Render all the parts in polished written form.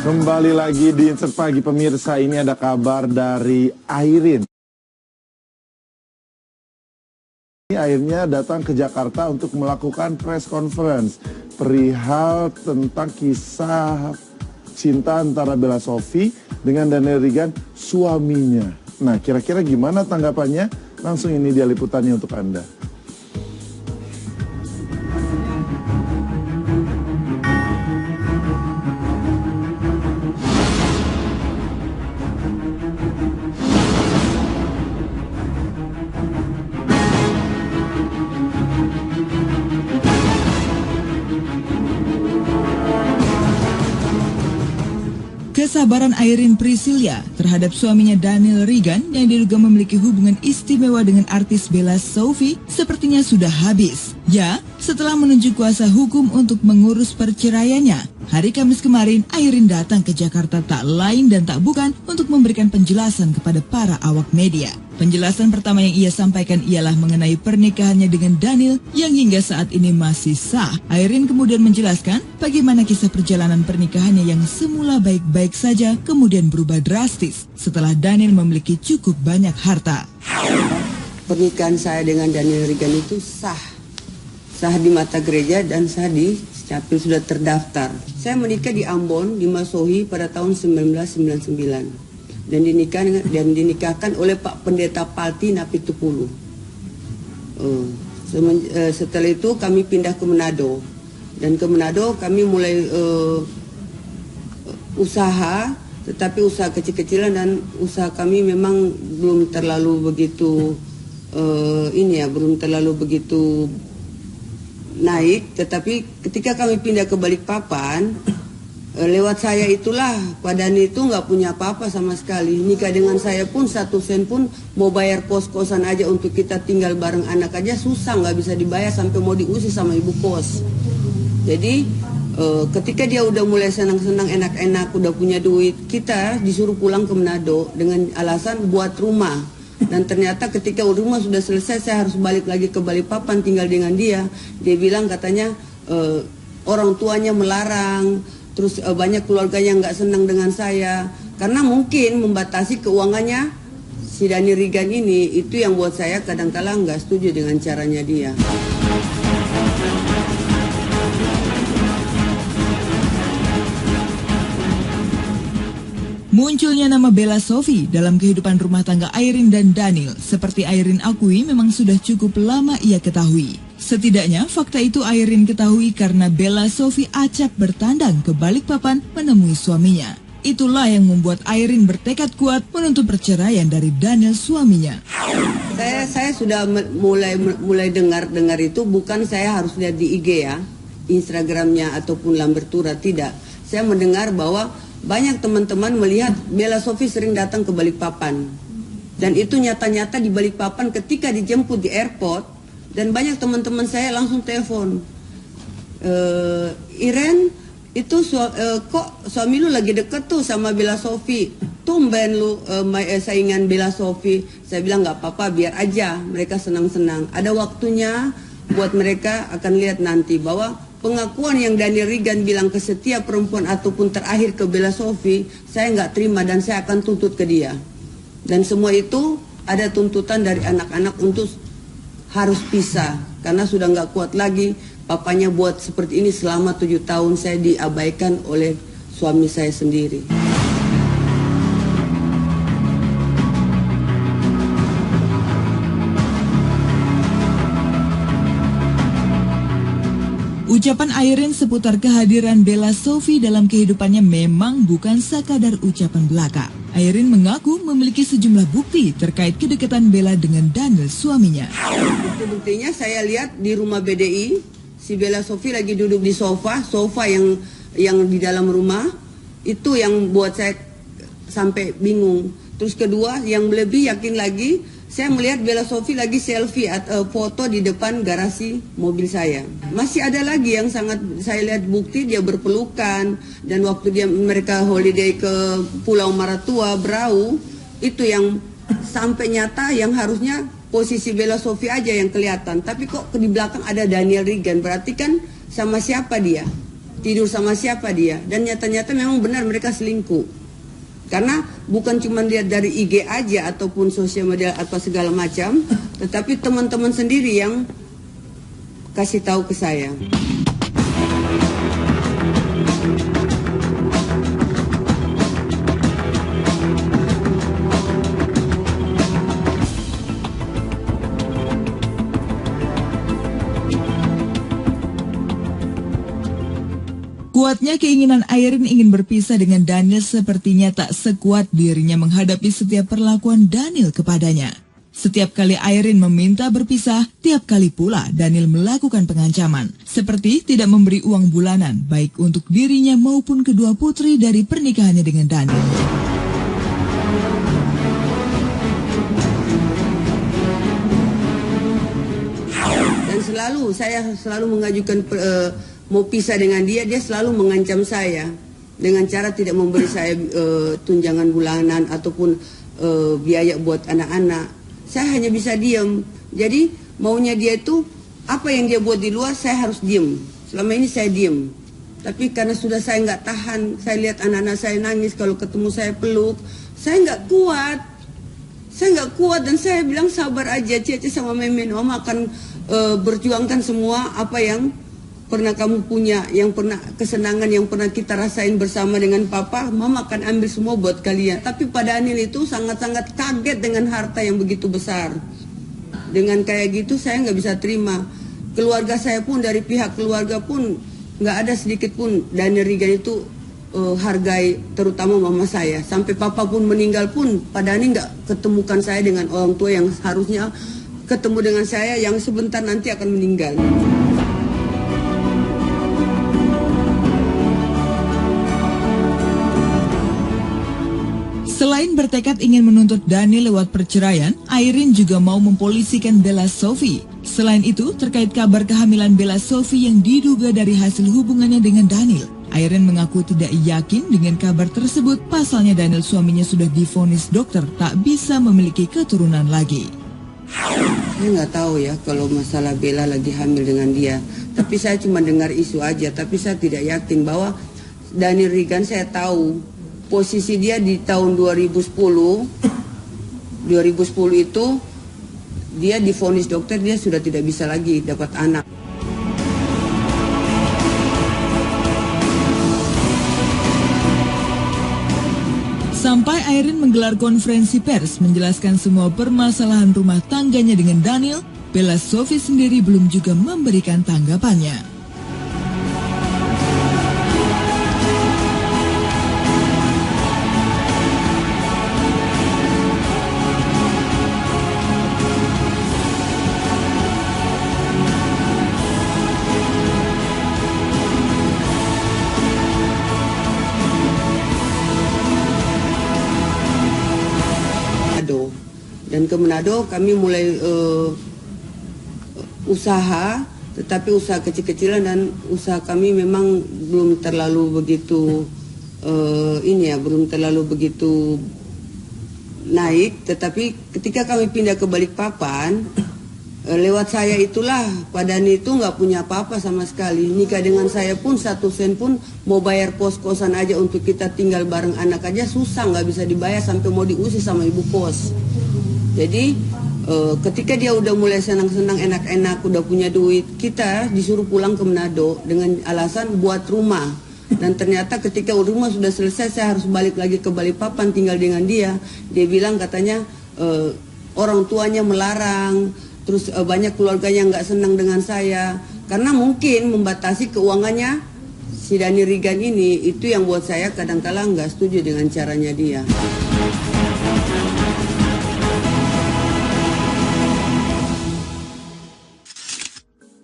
Kembali lagi di Insert Pagi pemirsa, ini ada kabar dari Airin. Akhirnya datang ke Jakarta untuk melakukan press conference perihal tentang kisah cinta antara Bella Shofie dengan Daniel Rigan, suaminya. Nah, kira-kira gimana tanggapannya? Langsung ini dia liputannya untuk Anda. Kesabaran Airin Priscilla terhadap suaminya Daniel Rigan yang diduga memiliki hubungan istimewa dengan artis Bella Shofie sepertinya sudah habis. Ya, setelah menunjuk kuasa hukum untuk mengurus perceraiannya, hari Kamis kemarin Airin datang ke Jakarta tak lain dan tak bukan untuk memberikan penjelasan kepada para awak media. Penjelasan pertama yang ia sampaikan ialah mengenai pernikahannya dengan Daniel yang hingga saat ini masih sah. Airin kemudian menjelaskan bagaimana kisah perjalanan pernikahannya yang semula baik-baik saja kemudian berubah drastis setelah Daniel memiliki cukup banyak harta. Pernikahan saya dengan Daniel Rigan itu sah di mata gereja dan sah di Capil, sudah terdaftar. Saya menikah di Ambon, di Masohi pada tahun 1999. Dan dinikahkan oleh Pak Pendeta Palti Napitupulu. Setelah itu kami pindah ke Manado, dan ke Manado kami mulai usaha, tetapi usaha kecil-kecilan, dan usaha kami memang belum terlalu begitu belum terlalu begitu naik. Tetapi ketika kami pindah ke Balikpapan, lewat saya itulah Pak Dani itu nggak punya apa-apa sama sekali. Nikah dengan saya pun 1 sen pun mau bayar kos-kosan aja untuk kita tinggal bareng anak aja susah, nggak bisa dibayar, sampai mau diusir sama ibu kos. Jadi ketika dia udah mulai senang-senang, enak-enak, udah punya duit, kita disuruh pulang ke Manado dengan alasan buat rumah. Dan ternyata ketika rumah sudah selesai, saya harus balik lagi ke Balikpapan tinggal dengan dia. Dia bilang katanya orang tuanya melarang. Terus banyak keluarga yang nggak senang dengan saya karena mungkin membatasi keuangannya si Daniel Rigan ini. Itu yang buat saya kadang-kala nggak setuju dengan caranya dia. Munculnya nama Bella Shofie dalam kehidupan rumah tangga Airin dan Daniel, seperti Airin akui, memang sudah cukup lama ia ketahui. Setidaknya fakta itu Airin ketahui karena Bella Shofie acap bertandang ke Balikpapan menemui suaminya. Itulah yang membuat Airin bertekad kuat menuntut perceraian dari Daniel, suaminya. Saya sudah mulai dengar itu, bukan saya harus lihat di IG ya, Instagramnya ataupun Lambertura, tidak. Saya mendengar bahwa banyak teman-teman melihat Bella Shofie sering datang ke Balikpapan. Dan itu nyata-nyata di Balikpapan ketika dijemput di airport. Dan banyak teman-teman saya langsung telepon, Iren, itu kok suami lu lagi deket tuh sama Bella Shofie, tumben lu saingan Bella Shofie. Saya bilang nggak apa-apa, biar aja mereka senang-senang. Ada waktunya buat mereka akan lihat nanti bahwa pengakuan yang Daniel Rigan bilang ke setiap perempuan ataupun terakhir ke Bella Shofie, saya nggak terima dan saya akan tuntut ke dia. Dan semua itu ada tuntutan dari anak-anak untuk harus pisah karena sudah nggak kuat lagi papanya buat seperti ini. Selama 7 tahun saya diabaikan oleh suami saya sendiri. Ucapan Airin seputar kehadiran Bella Shofie dalam kehidupannya memang bukan sekadar ucapan belaka. Airin mengaku memiliki sejumlah bukti terkait kedekatan Bella dengan Daniel, suaminya. Bukti-buktinya saya lihat di rumah BDI, si Bella Shofie lagi duduk di sofa yang di dalam rumah. Itu yang buat saya sampai bingung. Terus kedua, yang lebih yakin lagi, saya melihat Bella Shofie lagi selfie foto di depan garasi mobil saya. Masih ada lagi yang sangat saya lihat bukti, dia berpelukan. Dan waktu mereka holiday ke Pulau Maratua, Berau, itu yang sampai nyata, yang harusnya posisi Bella Shofie aja yang kelihatan. Tapi kok di belakang ada Daniel Rigan, berarti kan sama siapa dia? tidur sama siapa dia. Dan nyata-nyata memang benar mereka selingkuh. Karena bukan cuma lihat dari IG aja ataupun sosial media atau segala macam, tetapi teman-teman sendiri yang kasih tahu ke saya. Kuatnya keinginan Airin ingin berpisah dengan Daniel sepertinya tak sekuat dirinya menghadapi setiap perlakuan Daniel kepadanya. Setiap kali Airin meminta berpisah, tiap kali pula Daniel melakukan pengancaman. Seperti tidak memberi uang bulanan, baik untuk dirinya maupun kedua putri dari pernikahannya dengan Daniel. Dan saya selalu mengajukan mau pisah dengan dia selalu mengancam saya dengan cara tidak memberi saya tunjangan bulanan ataupun biaya buat anak-anak. Saya hanya bisa diam. Jadi maunya dia itu apa yang dia buat di luar saya harus diam. Selama ini saya diam. Tapi karena sudah saya nggak tahan, saya lihat anak-anak saya nangis kalau ketemu saya peluk, saya nggak kuat. Saya nggak kuat dan saya bilang sabar aja, Cici sama Memen, Om akan berjuangkan semua apa yang pernah kamu punya, yang pernah kesenangan yang pernah kita rasain bersama dengan Papa, Mama akan ambil semua buat kalian. Tapi Pak Daniel itu sangat-sangat kaget dengan harta yang begitu besar. Dengan kayak gitu saya nggak bisa terima. Keluarga saya pun, dari pihak keluarga pun nggak ada sedikit pun Daniel Rigan itu hargai, terutama mama saya. Sampai Papa pun meninggal pun Pak Daniel nggak ketemukan saya dengan orang tua yang harusnya ketemu dengan saya yang sebentar nanti akan meninggal. Selain bertekad ingin menuntut Daniel lewat perceraian, Airin juga mau mempolisikan Bella Sophie. Selain itu, terkait kabar kehamilan Bella Sophie yang diduga dari hasil hubungannya dengan Daniel, Airin mengaku tidak yakin dengan kabar tersebut, pasalnya Daniel suaminya sudah divonis dokter tak bisa memiliki keturunan lagi. Saya nggak tahu ya kalau masalah Bella lagi hamil dengan dia. Tapi saya cuma dengar isu aja, tapi saya tidak yakin bahwa Daniel Rigan saya tahu posisi dia di tahun 2010 itu dia divonis dokter, dia sudah tidak bisa lagi dapat anak. Sampai Airin menggelar konferensi pers menjelaskan semua permasalahan rumah tangganya dengan Daniel, Bella Sophie sendiri belum juga memberikan tanggapannya. Dan ke Manado kami mulai usaha, tetapi usaha kecil-kecilan dan usaha kami memang belum terlalu begitu belum terlalu begitu naik. Tetapi ketika kami pindah ke Balikpapan, lewat saya itulah Pak Dani itu nggak punya apa-apa sama sekali. Nikah dengan saya pun 1 sen pun mau bayar kos-kosan aja untuk kita tinggal bareng anak aja susah, nggak bisa dibayar sampai mau diusir sama ibu kos. Jadi ketika dia udah mulai senang-senang enak-enak, udah punya duit, kita disuruh pulang ke Manado dengan alasan buat rumah. Dan ternyata ketika rumah sudah selesai, saya harus balik lagi ke Balikpapan tinggal dengan dia. Dia bilang katanya orang tuanya melarang, terus banyak keluarganya nggak senang dengan saya. Karena mungkin membatasi keuangannya si Daniel Rigan ini, itu yang buat saya kadang-kala nggak setuju dengan caranya dia.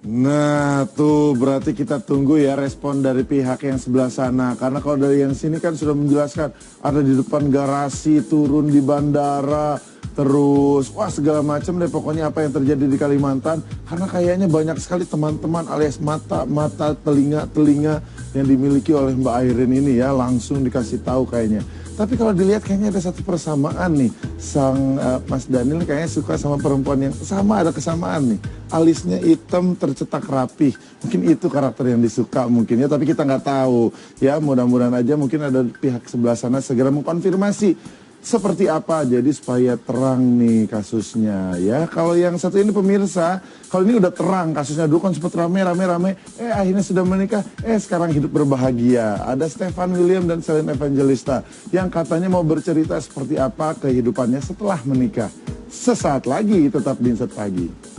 Nah tuh berarti kita tunggu ya respon dari pihak yang sebelah sana. Karena kalau dari yang sini kan sudah menjelaskan ada di depan garasi, turun di bandara, terus wah segala macam deh pokoknya apa yang terjadi di Kalimantan, karena kayaknya banyak sekali teman-teman alias mata, telinga yang dimiliki oleh Mbak Airin ini ya, langsung dikasih tahu kayaknya. Tapi kalau dilihat kayaknya ada satu persamaan nih, sang Mas Daniel kayaknya suka sama perempuan yang sama, ada kesamaan nih, alisnya hitam tercetak rapih, mungkin itu karakter yang disuka mungkin ya, tapi kita nggak tahu ya, mudah-mudahan aja mungkin ada pihak sebelah sana segera mengkonfirmasi seperti apa, jadi supaya terang nih kasusnya ya. Kalau yang satu ini pemirsa, kalau ini udah terang kasusnya, dulu kan sempat rame, akhirnya sudah menikah, sekarang hidup berbahagia. Ada Stefan William dan Celine Evangelista yang katanya mau bercerita seperti apa kehidupannya setelah menikah. Sesaat lagi tetap di Insert Pagi.